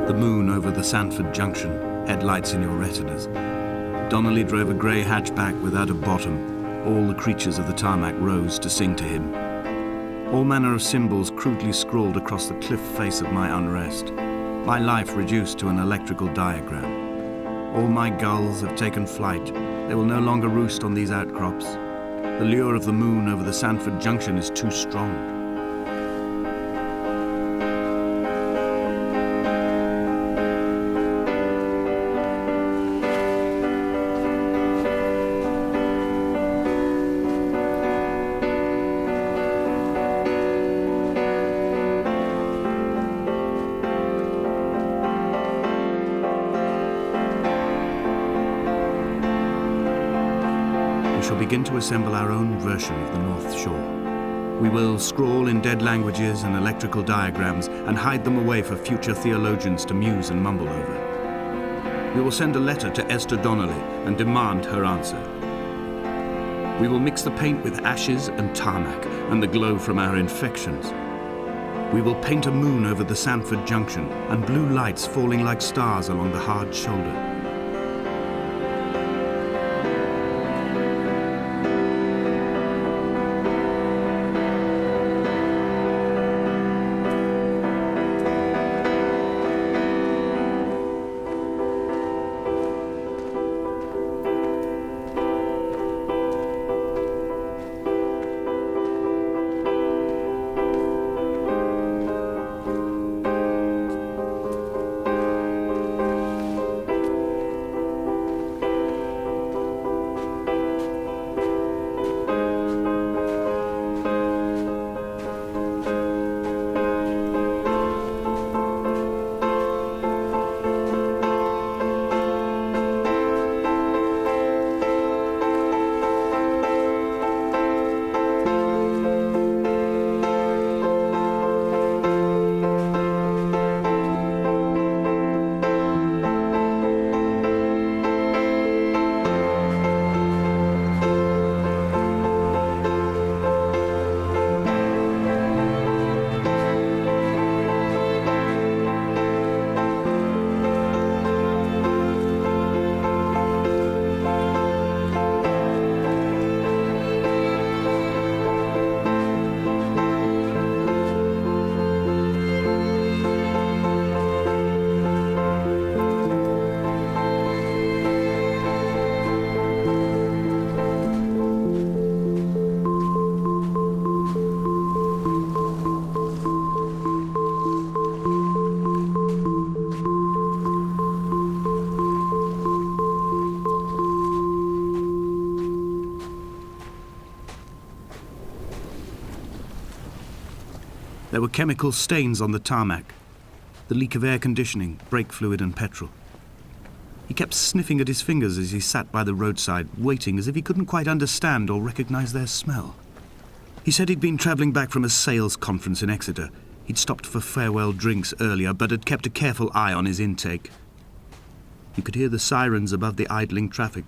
The moon over the Sanford Junction, headlights in your retinas. Donnelly drove a grey hatchback without a bottom. All the creatures of the tarmac rose to sing to him. All manner of symbols crudely scrawled across the cliff face of my unrest. My life reduced to an electrical diagram. All my gulls have taken flight. They will no longer roost on these outcrops. The lure of the moon over the Sanford Junction is too strong. We shall begin to assemble our own version of the North Shore. We will scrawl in dead languages and electrical diagrams and hide them away for future theologians to muse and mumble over. We will send a letter to Esther Donnelly and demand her answer. We will mix the paint with ashes and tarmac and the glow from our infections. We will paint a moon over the Sanford Junction and blue lights falling like stars along the hard shoulder. There were chemical stains on the tarmac, the leak of air conditioning, brake fluid and petrol. He kept sniffing at his fingers as he sat by the roadside, waiting as if he couldn't quite understand or recognize their smell. He said he'd been travelling back from a sales conference in Exeter. He'd stopped for farewell drinks earlier, but had kept a careful eye on his intake. You could hear the sirens above the idling traffic.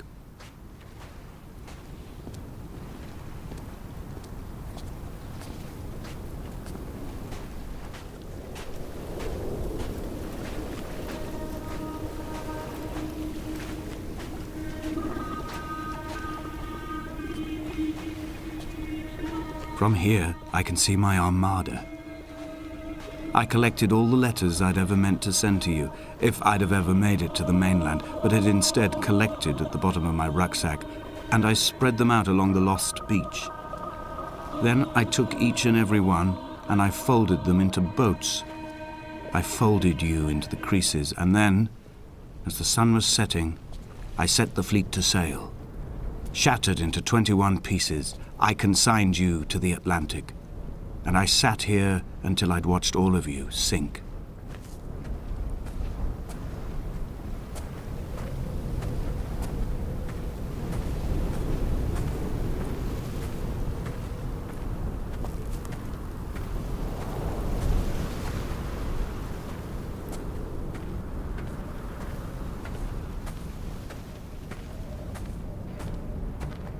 From here, I can see my armada. I collected all the letters I'd ever meant to send to you, if I'd have ever made it to the mainland, but had instead collected at the bottom of my rucksack, and I spread them out along the lost beach. Then I took each and every one, and I folded them into boats. I folded you into the creases, and then, as the sun was setting, I set the fleet to sail. Shattered into 21 pieces, I consigned you to the Atlantic, and I sat here until I'd watched all of you sink.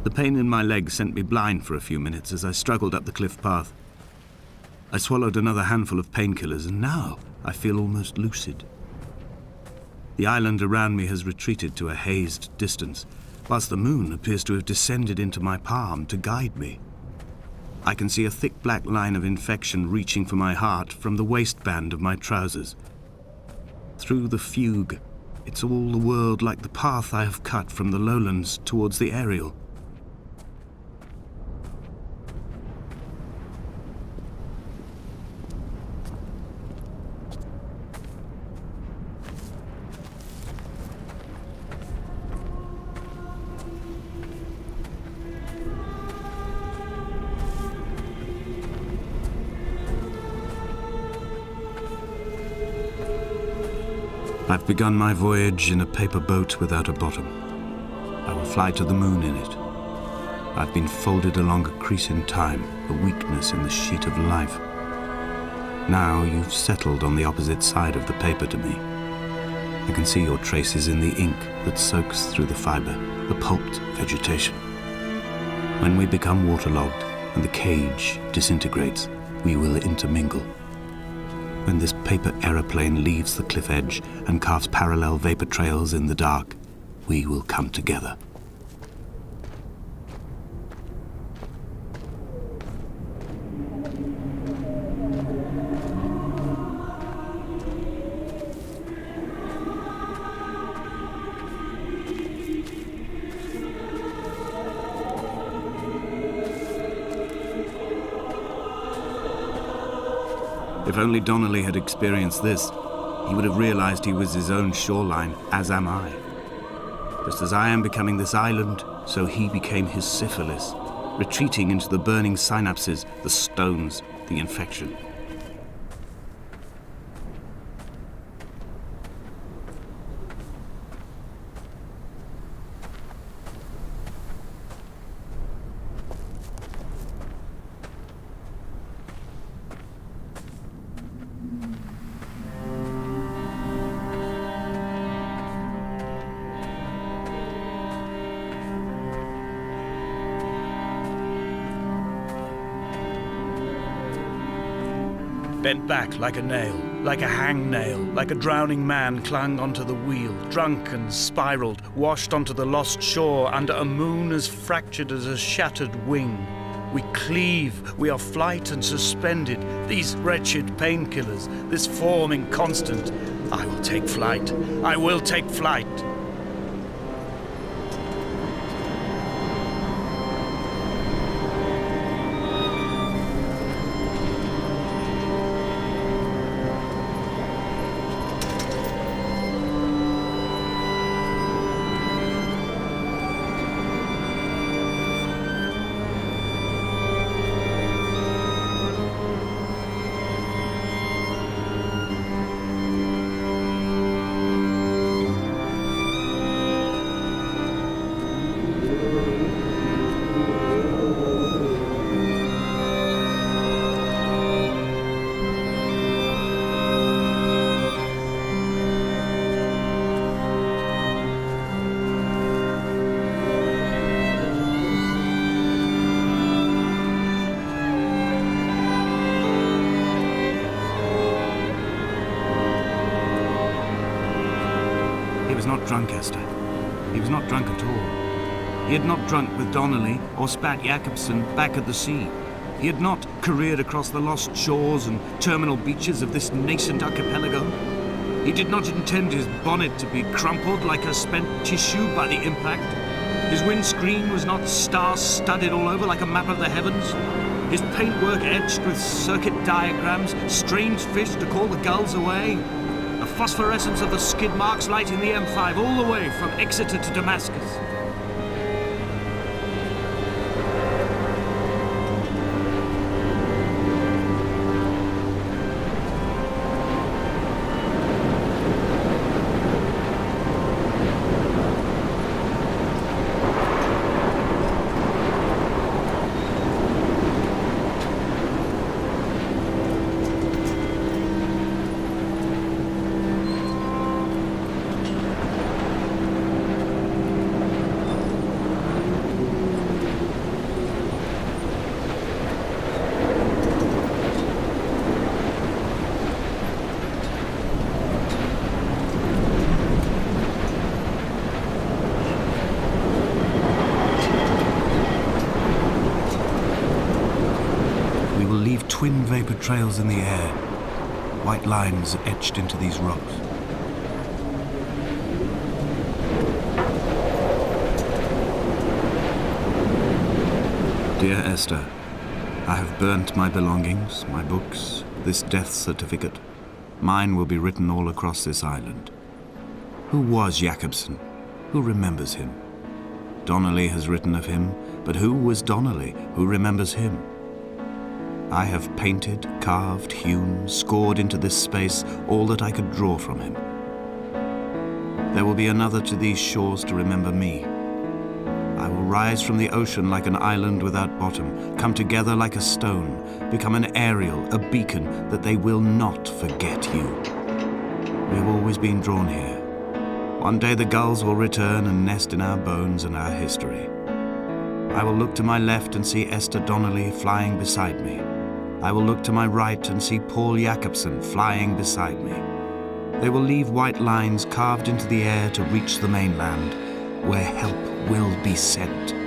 The pain in my leg sent me blind for a few minutes as I struggled up the cliff path. I swallowed another handful of painkillers, and now I feel almost lucid. The island around me has retreated to a hazed distance, whilst the moon appears to have descended into my palm to guide me. I can see a thick black line of infection reaching for my heart from the waistband of my trousers. Through the fugue, it's all the world like the path I have cut from the lowlands towards the aerial. I've begun my voyage in a paper boat without a bottom. I will fly to the moon in it. I've been folded along a crease in time, a weakness in the sheet of life. Now you've settled on the opposite side of the paper to me. I can see your traces in the ink that soaks through the fiber, the pulped vegetation. When we become waterlogged and the cage disintegrates, we will intermingle. When this paper aeroplane leaves the cliff edge and carves parallel vapor trails in the dark, we will come together. If only Donnelly had experienced this, he would have realized he was his own shoreline, as am I. Just as I am becoming this island, so he became his syphilis, retreating into the burning synapses, the stones, the infection. Bent back like a nail, like a hangnail, like a drowning man clung onto the wheel, drunk and spiraled, washed onto the lost shore under a moon as fractured as a shattered wing. We cleave, we are flight and suspended, these wretched painkillers, this forming constant. I will take flight, I will take flight. He was not drunk, Esther. He was not drunk at all. He had not drunk with Donnelly or spat Jakobsen back at the sea. He had not careered across the lost shores and terminal beaches of this nascent archipelago. He did not intend his bonnet to be crumpled like a spent tissue by the impact. His windscreen was not star-studded all over like a map of the heavens. His paintwork etched with circuit diagrams, strange fish to call the gulls away. The phosphorescence of the skid marks lighting the M5 all the way from Exeter to Damascus. trails in the air, white lines etched into these rocks. Dear Esther, I have burnt my belongings, my books, this death certificate. Mine will be written all across this island. Who was Jakobsen? Who remembers him? Donnelly has written of him, but who was Donnelly? Who remembers him? I have painted, carved, hewn, scored into this space all that I could draw from him. There will be another to these shores to remember me. I will rise from the ocean like an island without bottom, come together like a stone, become an aerial, a beacon, that they will not forget you. We have always been drawn here. One day the gulls will return and nest in our bones and our history. I will look to my left and see Esther Donnelly flying beside me. I will look to my right and see Paul Jakobsen flying beside me. They will leave white lines carved into the air to reach the mainland, where help will be sent.